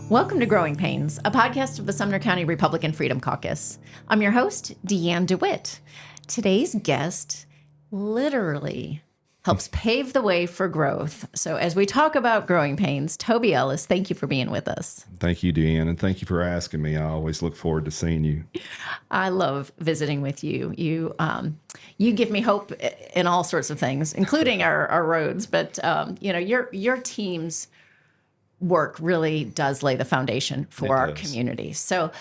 Welcome to Growing Pains, a podcast of the Sumner County Republican Freedom Caucus. I'm your host, Deanne DeWitt. Today's guest literally helps pave the way for growth. So as we talk about growing pains, Toby Ellis, thank you for being with us. Thank you, Deanne, and thank you for asking me. I always look forward to seeing you. I love visiting with you. You give me hope in all sorts of things, including our roads. But your team's work really does lay the foundation for our community. So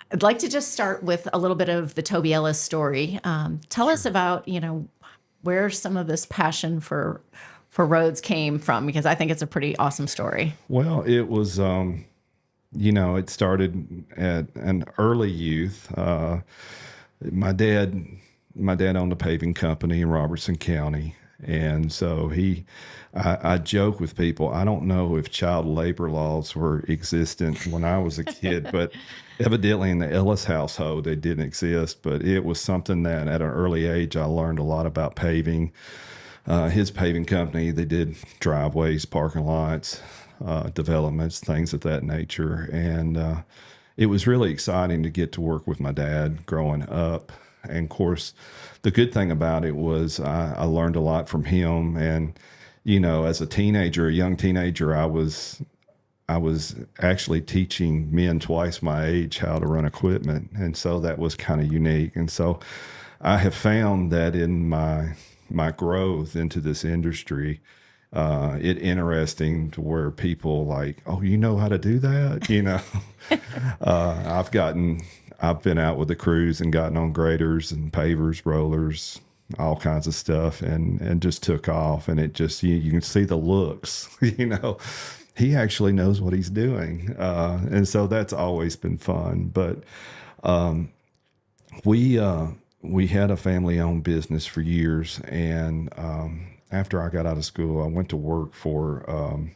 I'd like to just start with a little bit of the Toby Ellis story. Tell us about, where some of this passion for roads came from, because I think it's a pretty awesome story. Well, it was, it started at an early youth. My dad owned a paving company in Robertson County. And so I joke with people, I don't know if child labor laws were existent when I was a kid, but evidently in the Ellis household, they didn't exist. But it was something that at an early age, I learned a lot about paving. His paving company, they did driveways, parking lots, developments, things of that nature. And it was really exciting to get to work with my dad growing up. And of course, the good thing about it was I learned a lot from him. And, as a young teenager, I was actually teaching men twice my age how to run equipment. And so that was kind of unique. And so I have found that in my growth into this industry, it interesting to where people like, oh, you know how to do that? I've been out with the crews and gotten on graders and pavers, rollers, all kinds of stuff, and just took off. And it just, you can see the looks, he actually knows what he's doing. And so that's always been fun. But we had a family-owned business for years. And after I got out of school, I went to work for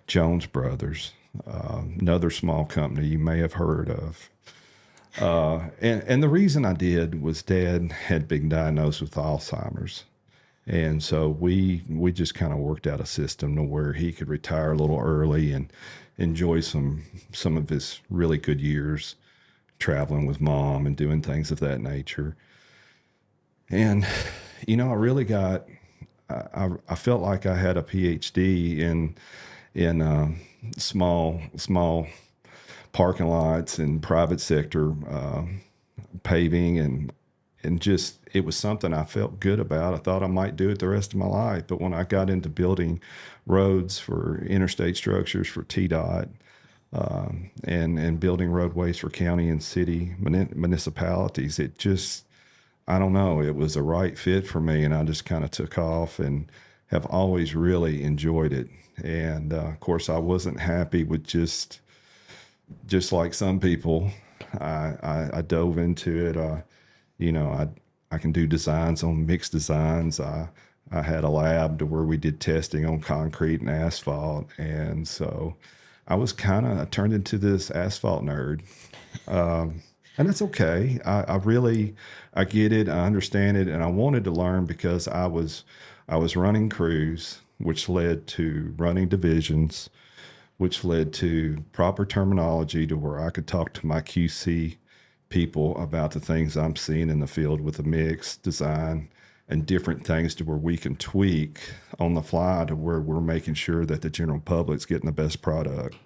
Jones Brothers, another small company you may have heard of. And the reason I did was Dad had been diagnosed with Alzheimer's. And so we just kind of worked out a system to where he could retire a little early and enjoy some of his really good years traveling with Mom and doing things of that nature. And, I really I felt like I had a PhD in small parking lots and private sector paving, and just it was something I felt good about. I thought I might do it the rest of my life. But when I got into building roads for interstate structures for TDOT and building roadways for county and city municipalities, it just, I don't know, it was a right fit for me, and I just kind of took off and have always really enjoyed it. And of course, I wasn't happy with just like some people. I dove into it. I can do designs on mixed designs. I had a lab to where we did testing on concrete and asphalt. And so I was I turned into this asphalt nerd. And it's okay. I get it. I understand it. And I wanted to learn because I was running crews, which led to running divisions, which led to proper terminology to where I could talk to my QC people about the things I'm seeing in the field with the mix, design, and different things to where we can tweak on the fly to where we're making sure that the general public's getting the best product.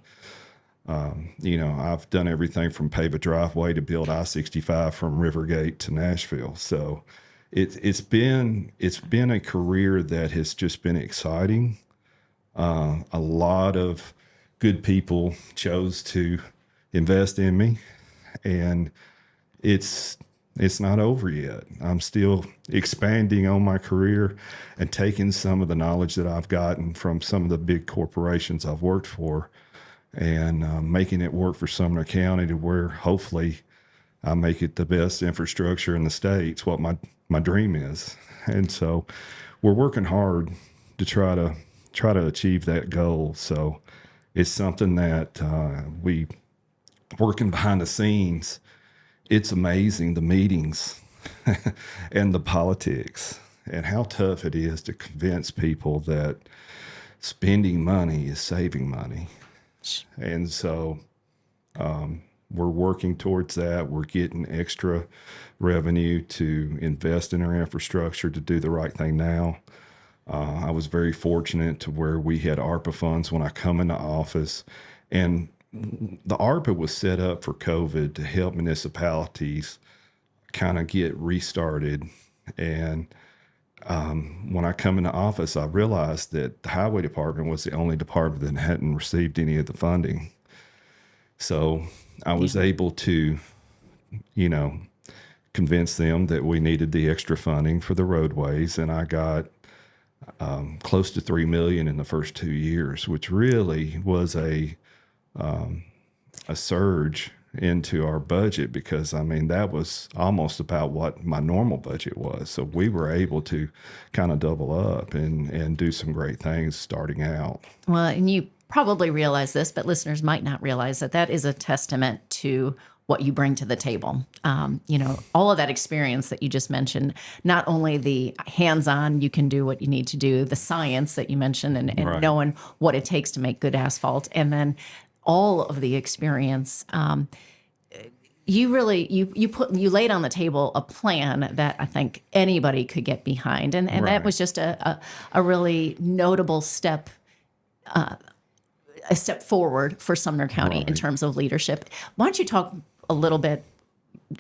I've done everything from pave a driveway to build I-65 from Rivergate to Nashville. So it's been a career that has just been exciting. A lot of good people chose to invest in me, and it's not over yet. I'm still expanding on my career and taking some of the knowledge that I've gotten from some of the big corporations I've worked for and making it work for Sumner County to where hopefully I make it the best infrastructure in the state. It's what my dream is. And so we're working hard to try to achieve that goal. So it's something that we working behind the scenes. It's amazing, the meetings and the politics and how tough it is to convince people that spending money is saving money. And so We're working towards that. We're getting extra revenue to invest in our infrastructure to do the right thing now. I was very fortunate to where we had ARPA funds when I come into office, and the ARPA was set up for COVID to help municipalities kind of get restarted. And when I come into office, I realized that the highway department was the only department that hadn't received any of the funding. So I was able to, convince them that we needed the extra funding for the roadways, and I got close to $3 million in the first 2 years, which really was a surge into our budget, because that was almost about what my normal budget was. So we were able to kind of double up and do some great things starting out. Well, and you probably realize this, but listeners might not realize that is a testament to what you bring to the table. All of that experience that you just mentioned, not only the hands-on, you can do what you need to do, the science that you mentioned, and Right. knowing what it takes to make good asphalt, and then all of the experience. You really you laid on the table a plan that I think anybody could get behind, and that Right. was just a really notable step. A step forward for Sumner County in Right. terms of leadership. Why don't you talk a little bit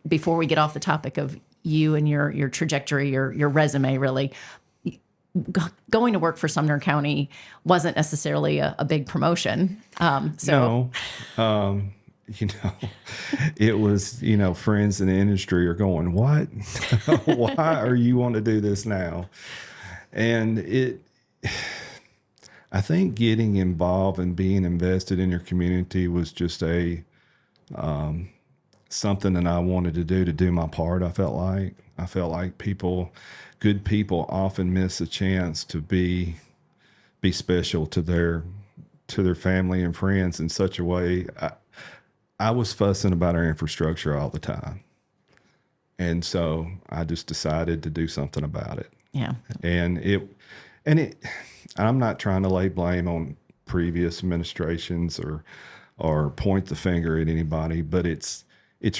before we get off the topic of you and your trajectory, your resume, really? Going to work for Sumner County wasn't necessarily a big promotion. No, it was, friends in the industry are going, what? Why are you wanting to do this now? And I think getting involved and being invested in your community was just something that I wanted to do my part. I felt like good people often miss a chance to be special to their family and friends in such a way. I was fussing about our infrastructure all the time. And so I just decided to do something about it. Yeah. And I'm not trying to lay blame on previous administrations or point the finger at anybody, but it's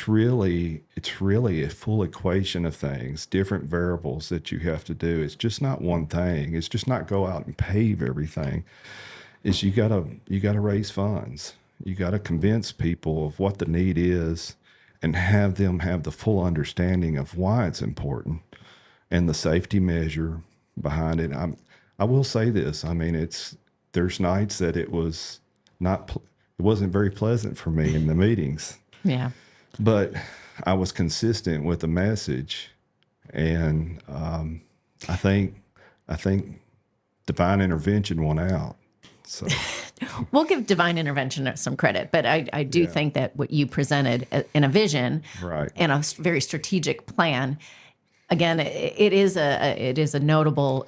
really a full equation of things, different variables that you have to do. It's just not one thing. It's just not go out and pave everything. It's you gotta raise funds. You gotta convince people of what the need is and have them have the full understanding of why it's important and the safety measure behind it. I will say this. There's nights that it wasn't very pleasant for me in the meetings. Yeah. But I was consistent with the message, and I think divine intervention won out. So We'll give divine intervention some credit, but I do think that what you presented in a vision Right. and a very strategic plan, again, it is a notable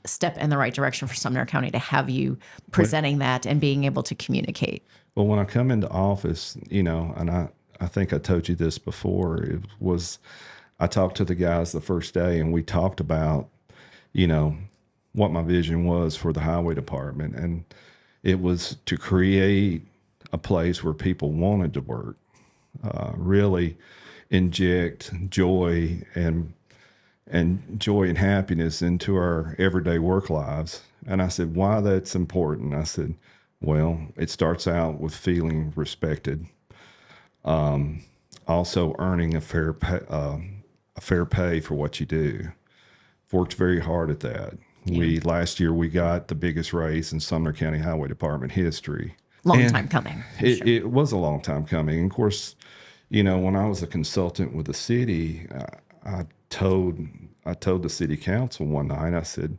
step in the right direction for Sumner County to have you presenting that and being able to communicate. Well, when I come into office, and I think I told you this before, I talked to the guys the first day, and we talked about, what my vision was for the highway department. And it was to create a place where people wanted to work, really inject joy and happiness into our everyday work lives. And I said, why that's important? I said, well, it starts out with feeling respected. Also earning a fair pay for what you do. Worked very hard at that. Yeah. Last year we got the biggest raise in Sumner County Highway Department history. Long time coming. It was a long time coming. And of course, when I was a consultant with the city, I told the city council one night, I said,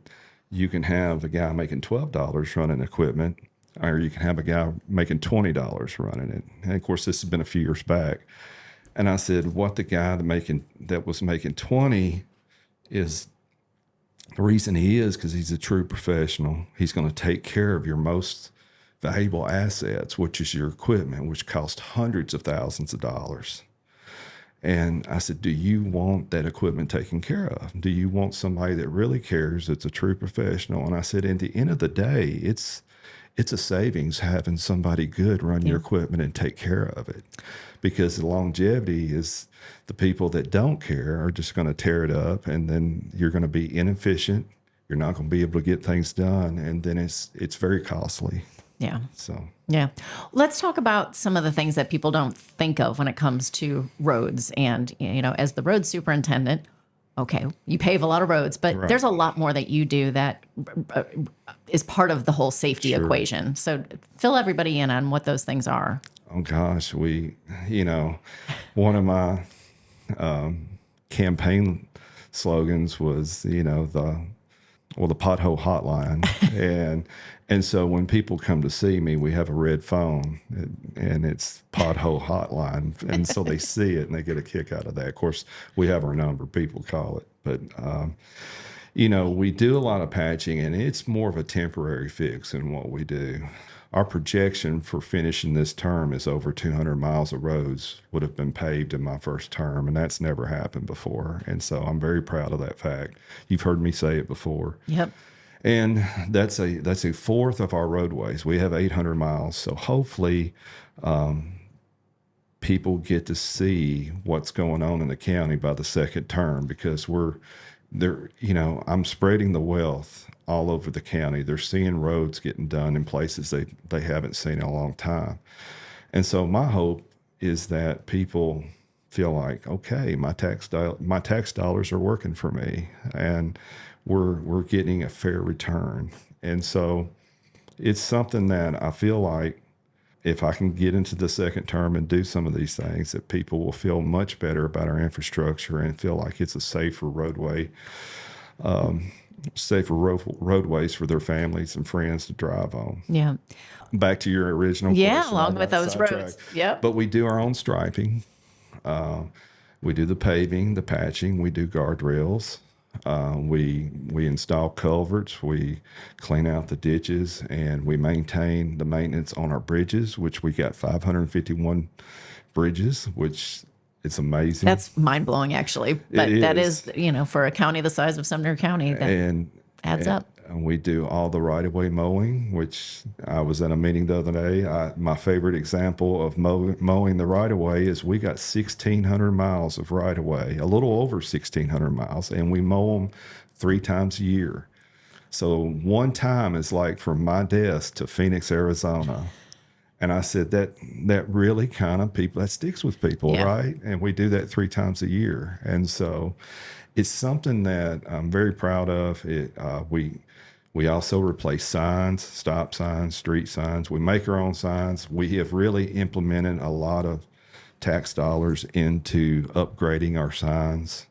you can have a guy making $12 running equipment, or you can have a guy making $20 running it. And of course, this has been a few years back. And I said, what the guy that was making 20 is, the reason he is because he's a true professional. He's going to take care of your most valuable assets, which is your equipment, which costs hundreds of thousands of dollars. And I said, do you want that equipment taken care of? Do you want somebody that really cares, that's a true professional? And I said, at the end of the day, it's it's a savings having somebody good run your equipment and take care of it, because the longevity is the people that don't care are just going to tear it up, and then you're going to be inefficient. You're not going to be able to get things done, and then it's very costly. Yeah. So Yeah. Let's talk about some of the things that people don't think of when it comes to roads. And, as the road superintendent, okay, you pave a lot of roads, but there's a lot more that you do that is part of the whole safety equation. So fill everybody in on what those things are. Oh gosh, one of my campaign slogans was, the pothole hotline. And so when people come to see me, we have a red phone and it's pothole hotline. And so they see it and they get a kick out of that. Of course, we have our number, people call it. But, we do a lot of patching, and it's more of a temporary fix in what we do. Our projection for finishing this term is over 200 miles of roads would have been paved in my first term, and that's never happened before. And so I'm very proud of that fact. You've heard me say it before. Yep. And that's a fourth of our roadways. We have 800 miles. So hopefully people get to see what's going on in the county by the second term, because I'm spreading the wealth all over the county. They're seeing roads getting done in places they haven't seen in a long time. And so my hope is that people feel like, okay, my tax dollars are working for me, and we're getting a fair return. And so it's something that I feel like if I can get into the second term and do some of these things, that people will feel much better about our infrastructure and feel like it's a safer roadways for their families and friends to drive on. Yeah. Back to your original question. Along with those roads. Yep. But we do our own striping. We do the paving, the patching. We do guardrails. We install culverts. We clean out the ditches, and we maintain the maintenance on our bridges, which we got 551 bridges, which it's amazing. That's mind blowing, actually. But that is, for a county the size of Sumner County, that adds up. And we do all the right-of-way mowing, which I was in a meeting the other day. My favorite example of mowing the right-of-way is we got 1,600 miles of right-of-way, a little over 1,600 miles, and we mow them 3 times a year. So one time is like from my desk to Phoenix, Arizona. And I said that really kind of that sticks with people, right? And we do that 3 times a year. And so it's something that I'm very proud of. We also replace signs, stop signs, street signs. We make our own signs. We have really implemented a lot of tax dollars into upgrading our signs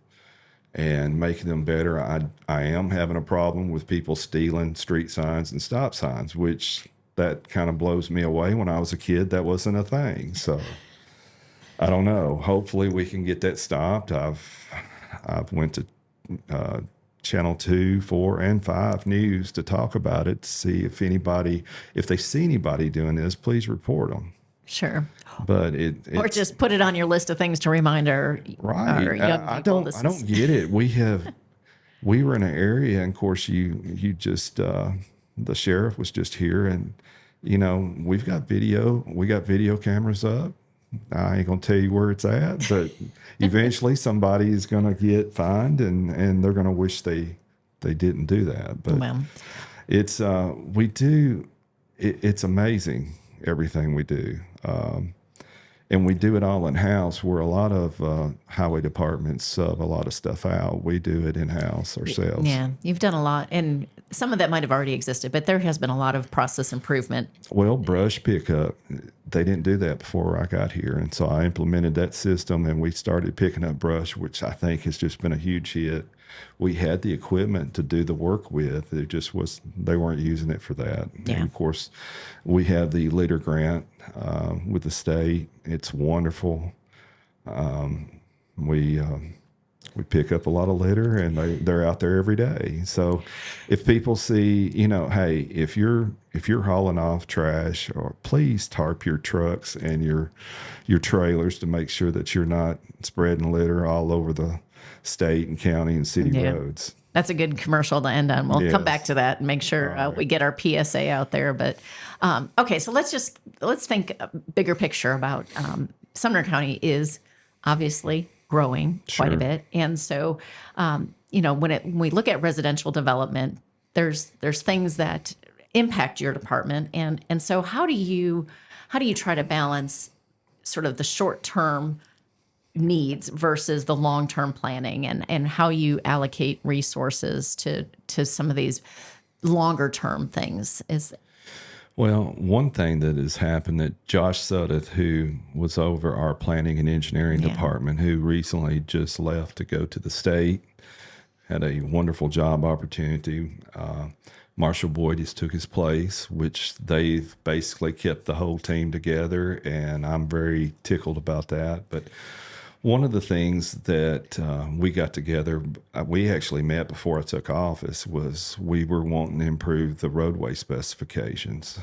and making them better. I am having a problem with people stealing street signs and stop signs, which that kind of blows me away. When I was a kid, that wasn't a thing. So I don't know. Hopefully we can get that stopped. I've went to Channel 2, 4, and 5 News to talk about it, to see if they see anybody doing this, please report them. Sure. But or just put it on your list of things to remind our young people. I don't get it. We were in an area, and of course you just the sheriff was just here, and we got video cameras up. I ain't gonna tell you where it's at, but eventually somebody is gonna get fined, and they're gonna wish they didn't do that. But it's it's amazing everything we do, and we do it all in house. Where a lot of highway departments sub a lot of stuff out, we do it in house ourselves. Yeah, you've done a lot, and some of that might have already existed, but there has been a lot of process improvement. Well, brush pickup, they didn't do that before I got here. And so I implemented that system, and we started picking up brush, which I think has just been a huge hit. We had the equipment to do the work with. They weren't using it for that. Yeah. And of course, we have the litter grant with the state. It's wonderful. We pick up a lot of litter, and they're out there every day. So if people see, hey, if you're hauling off trash, or please tarp your trucks and your trailers to make sure that you're not spreading litter all over the state and county and city roads. That's a good commercial to end on. We'll come back Yes. to that and make sure we get our PSA out there. But okay, so let's think a bigger picture about Sumner County is obviously growing quite a Sure. bit, and so when we look at residential development, there's things that impact your department, and so how do you try to balance sort of the short term needs versus the long-term planning, and how you allocate resources to some of these longer term things is. Well, one thing that has happened that Josh Suddeth, who was over our planning and engineering department, who recently just left to go to the state, had a wonderful job opportunity. Marshall Boyd has took his place, which they've basically kept the whole team together, and I'm very tickled about that. But one of the things that we got together, we actually met before I took office, was we were wanting to improve the roadway specifications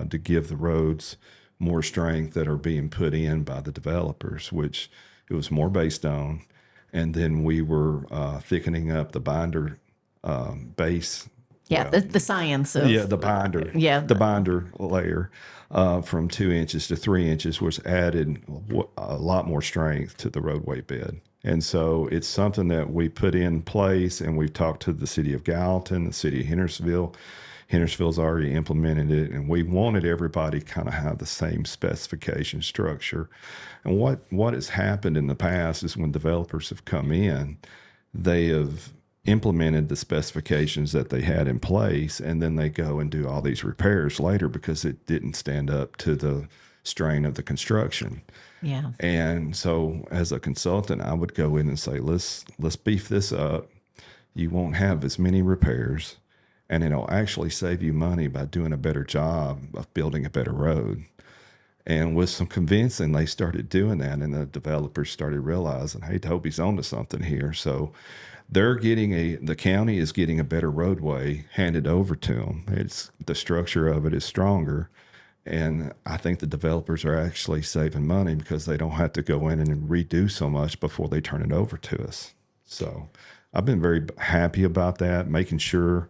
to give the roads more strength that are being put in by the developers, which it was more based on. And then we were thickening up the binder base. Yeah, the science of The binder. Yeah. The binder layer from 2 inches to 3 inches was added a lot more strength to the roadway bed. And so it's something that we put in place, and we've talked to the city of Gallatin, the city of Hendersonville. Hendersonville's already implemented it, and we wanted everybody kind of have the same specification structure. And what has happened in the past is when developers have come in, they have implemented the specifications that they had in place, and then they go and do all these repairs later because it didn't stand up to the strain of the construction. Yeah. And so as a consultant, I would go in and say, let's beef this up. You won't have as many repairs, and it'll actually save you money by doing a better job of building a better road. And with some convincing, they started doing that, and the developers started realizing, hey, Toby's onto something here. So the county is getting a better roadway handed over to them. The structure of it is stronger. And I think the developers are actually saving money because they don't have to go in and redo so much before they turn it over to us. So I've been very happy about that, making sure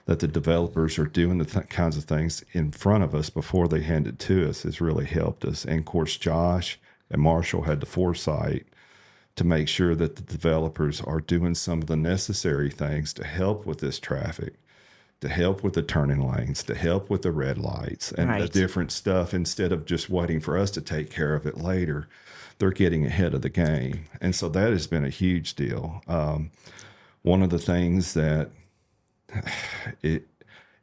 that the developers are doing the kinds of things in front of us before they hand it to us has really helped us. And of course, Josh and Marshall had the foresight to make sure that the developers are doing some of the necessary things to help with this traffic, to help with the turning lanes, to help with the red lights and the different stuff. Instead of just waiting for us to take care of it later, they're getting ahead of the game. And so that has been a huge deal. One of the things that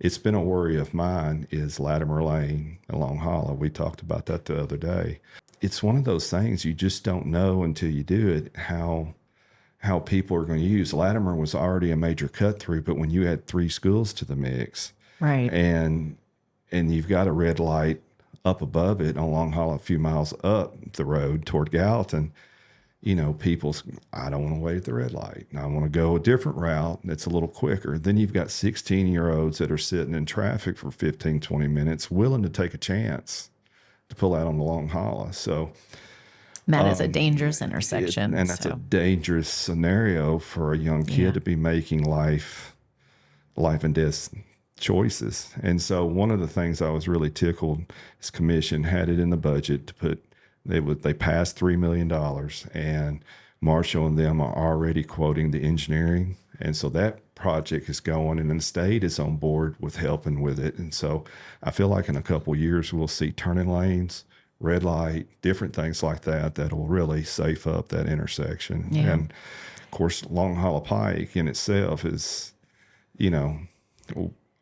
it's been a worry of mine is Latimer Lane and Long Hollow. We talked about that the other day. It's one of those things you just don't know until you do it, how people are going to use. Latimer was already a major cut through, but when you add 3 schools to the mix, Right. and you've got a red light up above it on Long Hollow, a few miles up the road toward Gallatin, I don't want to wait at the red light. I want to go a different route that's a little quicker. Then you've got 16-year-olds that are sitting in traffic for 15, 20 minutes, willing to take a chance to pull out on the Long Hollow. So that is a dangerous intersection. and that's a dangerous scenario for a young kid to be making life and death choices. And so one of the things I was really tickled is commission had it in the budget to put, they passed $3 million, and Marshall and them are already quoting the engineering. And so that project is going, and the state is on board with helping with it. And so I feel like in a couple of years, we'll see turning lanes, red light, different things like that will really safe up that intersection. Yeah. And of course, Long Hollow Pike in itself is,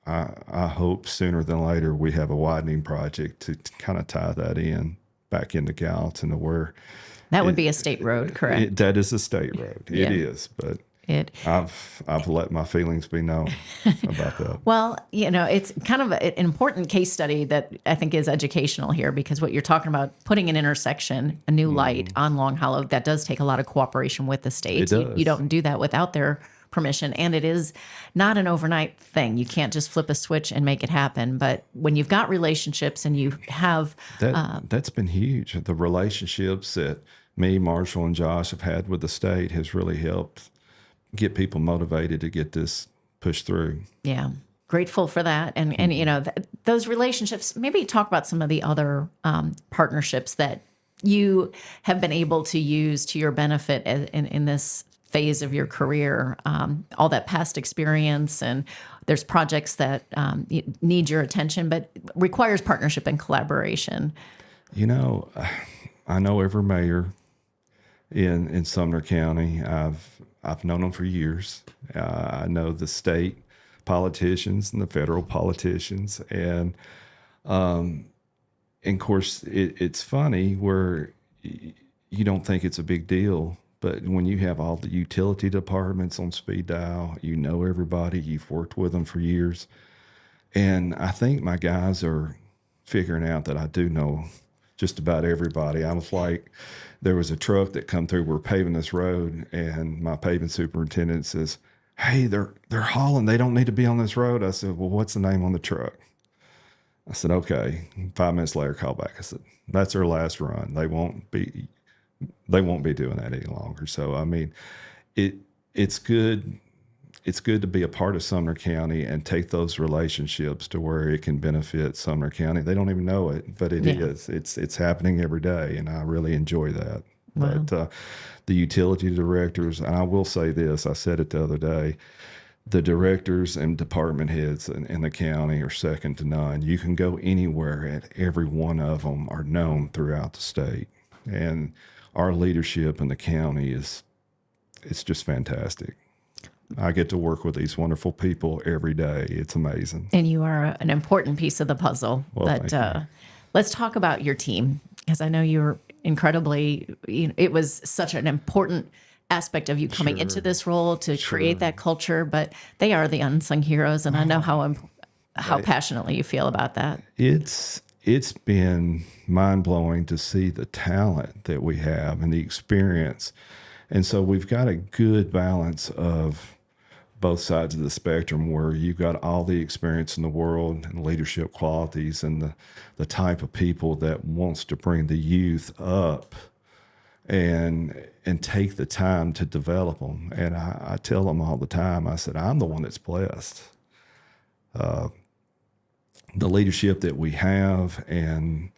I hope sooner than later we have a widening project to kind of tie that in back into Gallatin to where that would be a state road, correct? That is a state road. Yeah. It is, but I've let my feelings be known about that. Well, it's kind of an important case study that I think is educational here, because what you're talking about, putting an intersection, a new light on Long Hollow, that does take a lot of cooperation with the state. It does. You don't do that without their permission, and it is not an overnight thing. You can't just flip a switch and make it happen. But when you've got relationships and you have that's been huge. The relationships that me, Marshall, and Josh have had with the state has really helped get people motivated to get this pushed through. Yeah. Grateful for that. And you know, those relationships, maybe talk about some of the other partnerships that you have been able to use to your benefit in this phase of your career, all that past experience, and there's projects that need your attention, but requires partnership and collaboration. You know, I know every mayor in Sumner County. I've known them for years. I know the state politicians and the federal politicians, and of course it's funny where you don't think it's a big deal, but when you have all the utility departments on speed dial, you know everybody, you've worked with them for years, and I think my guys are figuring out that I do know just about everybody. I was like, there was a truck that come through, we're paving this road, and my paving superintendent says, "Hey, they're hauling. They don't need to be on this road." I said, "Well, what's the name on the truck?" I said, "Okay." 5 minutes later, call back. I said, "That's their last run. They won't be doing that any longer." So, I mean, it's good. It's good to be a part of Sumner County and take those relationships to where it can benefit Sumner County. They don't even know it, but it is. It's happening every day, and I really enjoy that. Wow. But the utility directors, and I will say this, I said it the other day, the directors and department heads in the county are second to none. You can go anywhere, and every one of them are known throughout the state. And our leadership in the county it's just fantastic. I get to work with these wonderful people every day. It's amazing. And you are an important piece of the puzzle. Well, But let's talk about your team, because I know you're incredibly, it was such an important aspect of you coming into this role to create that culture, but they are the unsung heroes. And I know how passionately you feel about that. It's been mind-blowing to see the talent that we have and the experience. And so we've got a good balance of both sides of the spectrum, where you've got all the experience in the world and leadership qualities and the type of people that wants to bring the youth up and take the time to develop them. And I tell them all the time, I said, I'm the one that's blessed. The leadership that we have, and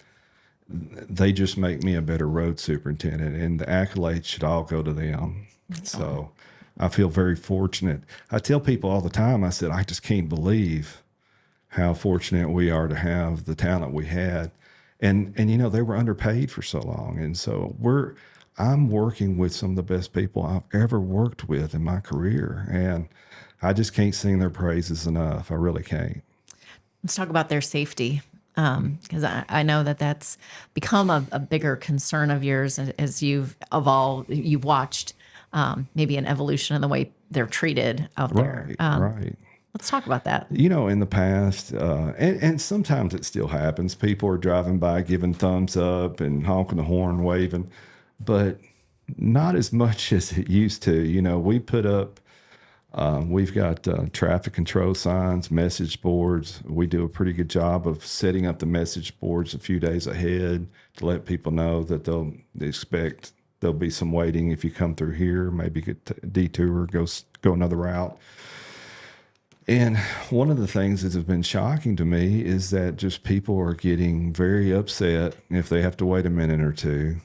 they just make me a better road superintendent, and the accolades should all go to them. So I feel very fortunate. I tell people all the time, I said, I just can't believe how fortunate we are to have the talent we had. And they were underpaid for so long. And so I'm working with some of the best people I've ever worked with in my career. And I just can't sing their praises enough. I really can't. Let's talk about their safety, because I know that that's become a bigger concern of yours as you've evolved. You've watched maybe an evolution in the way they're treated out there. Right. Let's talk about that. In the past, and sometimes it still happens, people are driving by giving thumbs up and honking the horn, waving, but not as much as it used to. We put up, we've got traffic control signs, message boards. We do a pretty good job of setting up the message boards a few days ahead to let people know that they'll expect there'll be some waiting if you come through here, maybe get a detour, go another route. And one of the things that has been shocking to me is that just people are getting very upset if they have to wait a minute or two,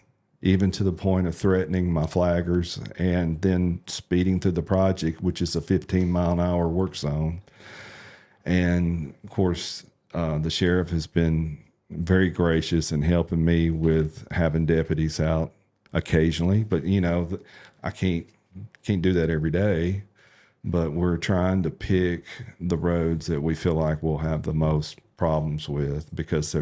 even to the point of threatening my flaggers and then speeding through the project, which is a 15-mile-an-hour work zone. And, of course, the sheriff has been very gracious in helping me with having deputies out occasionally. But, I can't do that every day. But we're trying to pick the roads that we feel like we'll have the most problems with, because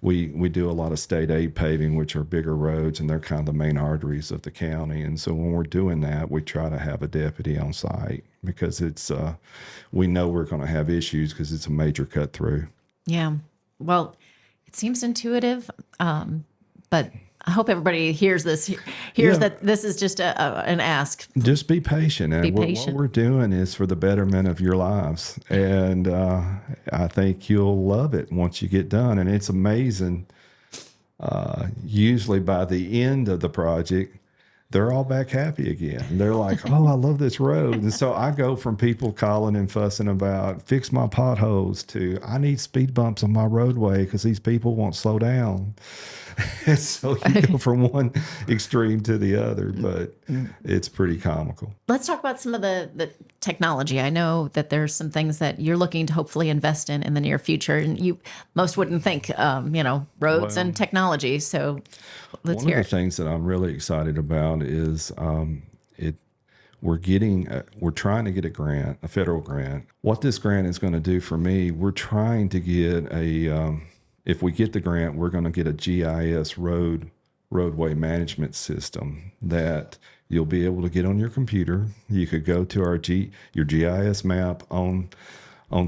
we do a lot of state aid paving, which are bigger roads, and they're kind of the main arteries of the county. And so when we're doing that, we try to have a deputy on site, because we know we're going to have issues because it's a major cut through. Yeah. Well, it seems intuitive, but I hope everybody hears that this is just an ask. Just be patient. And what we're doing is for the betterment of your lives. And I think you'll love it once you get done. And it's amazing. Usually by the end of the project, they're all back happy again. They're like, oh, I love this road. And so I go from people calling and fussing about fix my potholes to I need speed bumps on my roadway because these people won't slow down. And so you go from one extreme to the other, but it's pretty comical. Let's talk about some of the technology. I know that there's some things that you're looking to hopefully invest in the near future, and you most wouldn't think, roads and technology. So let's hear One it. of the things that I'm really excited about is we're trying to get a grant, a federal grant. What this grant is going to do for me, we're trying to get if we get the grant, we're going to get a GIS roadway management system that you'll be able to get on your computer. You could go to your GIS map on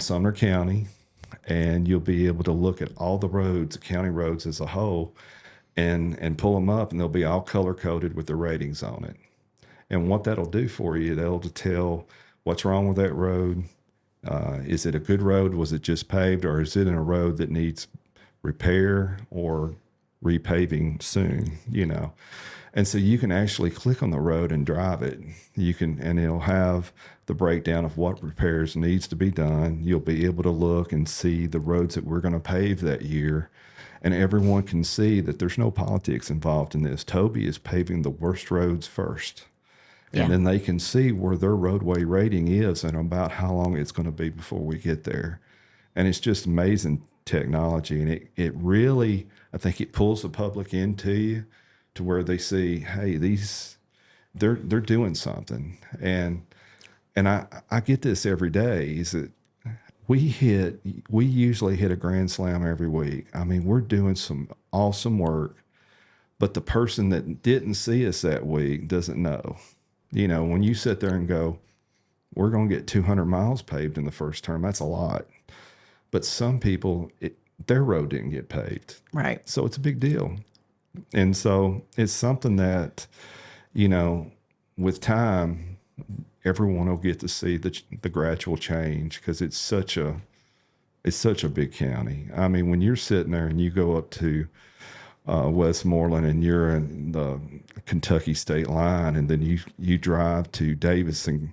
Sumner County, and you'll be able to look at all the roads, county roads as a whole, and pull them up, and they'll be all color coded with the ratings on it. And what that'll do for you, that'll tell what's wrong with that road. Is it a good road? Was it just paved, or is it in a road that needs repair or repaving soon, And so you can actually click on the road and drive it. And it'll have the breakdown of what repairs needs to be done. You'll be able to look and see the roads that we're going to pave that year. And everyone can see that there's no politics involved in this. Toby is paving the worst roads first. And then they can see where their roadway rating is and about how long it's going to be before we get there. And it's just amazing technology. And it really, I think it pulls the public into you to where they see, hey, they're doing something. And I get this every day, is that we usually hit a grand slam every week. I mean, we're doing some awesome work, but the person that didn't see us that week doesn't know. When you sit there and go, we're going to get 200 miles paved in the first term, that's a lot. But some people, their road didn't get paved. Right. So it's a big deal. And so it's something that, with time, everyone will get to see the gradual change, because it's such a big county. I mean, when you're sitting there and you go up to Westmoreland and you're in the Kentucky state line, and then you drive to Davis and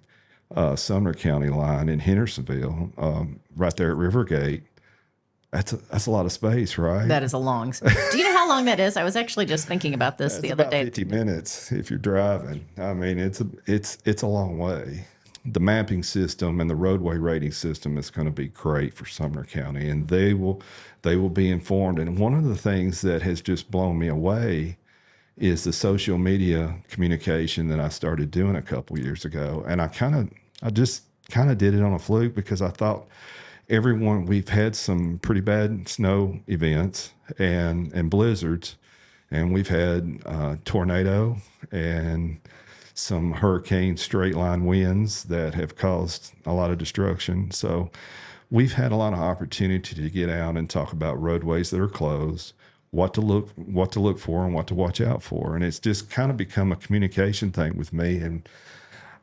Sumner County line in Hendersonville, right there at Rivergate. That's a lot of space, right? That is a long. Do you know how long that is? I was actually just thinking about this the other day. 50 minutes if you're driving. I mean, it's a long way. The mapping system and the roadway rating system is going to be great for Sumner County, and they will be informed. And one of the things that has just blown me away is the social media communication that I started doing a couple years ago. And I just kind of did it on a fluke, because I thought we've had some pretty bad snow events and blizzards, and we've had tornado and some hurricane straight line winds that have caused a lot of destruction. So we've had a lot of opportunity to get out and talk about roadways that are closed, what to look for and what to watch out for. And it's just kind of become a communication thing with me. And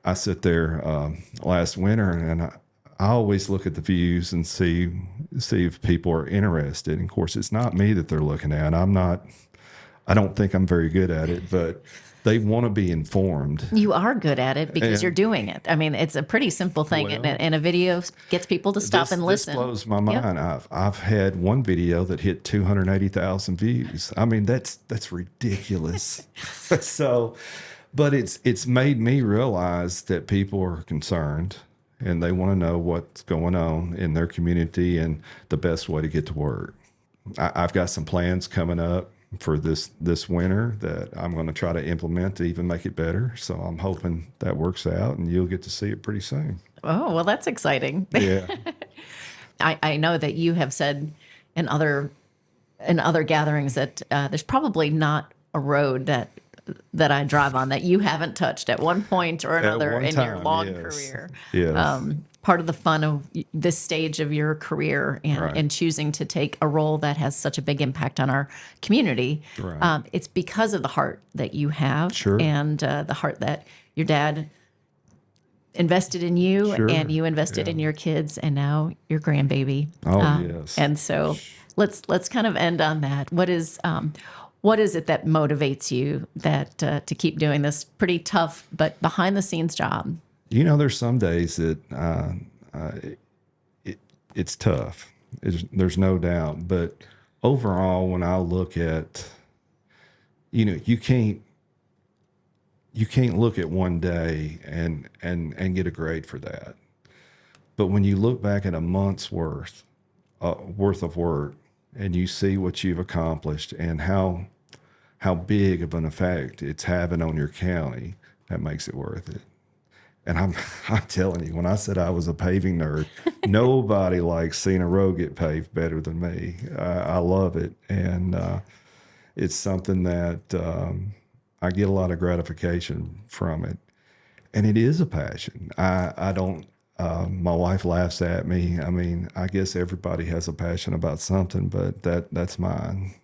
I sit there last winter, and I always look at the views and see if people are interested. And of course, it's not me that they're looking at. I don't think I'm very good at it, but they want to be informed. You are good at it because you're doing it. I mean, it's a pretty simple thing, and a video gets people to stop and listen. This blows my mind. Yep. I've had one video that hit 280,000 views. I mean, that's ridiculous. So, but it's made me realize that people are concerned, and they want to know what's going on in their community and the best way to get to work. I've got some plans coming up for this winter that I'm going to try to implement to even make it better. So I'm hoping that works out, and you'll get to see it pretty soon. Oh, well, that's exciting. Yeah. I know that you have said in other gatherings that there's probably not a road that I drive on that you haven't touched at one point or another in your long career. Yes. Part of the fun of this stage of your career and choosing to take a role that has such a big impact on our community, it's because of the heart that you have, and the heart that your dad invested in you, and you invested in your kids, and now your grandbaby. Oh, yes. And so let's kind of end on that. What is it that motivates you that to keep doing this pretty tough but behind the scenes job? There's some days that it's tough. There's no doubt. But overall, when I look at, you can't look at one day and get a grade for that. But when you look back at a month's worth of work, and you see what you've accomplished and how big of an effect it's having on your county, that makes it worth it. And I'm telling you, when I said I was a paving nerd, nobody likes seeing a road get paved better than me. I love it, and it's something that I get a lot of gratification from it, and it is a passion. I don't. My wife laughs at me. I mean, I guess everybody has a passion about something, but that's mine.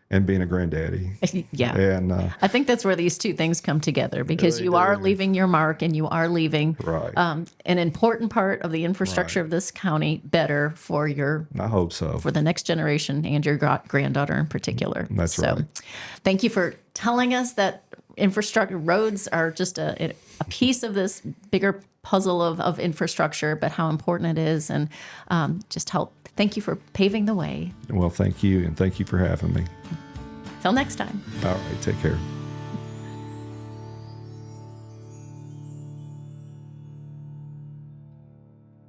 And being a granddaddy. Yeah. And I think that's where these two things come together, because They you are do. leaving your mark, and you are leaving Right. an important part of the infrastructure Right. of this county better for I hope so. the next generation and your granddaughter in particular. That's right. Thank you for telling us that infrastructure roads are just a piece of this bigger puzzle of infrastructure, but how important it is, and thank you for paving the way. Well, thank you, and thank you for having me. Till next time. All right, take care.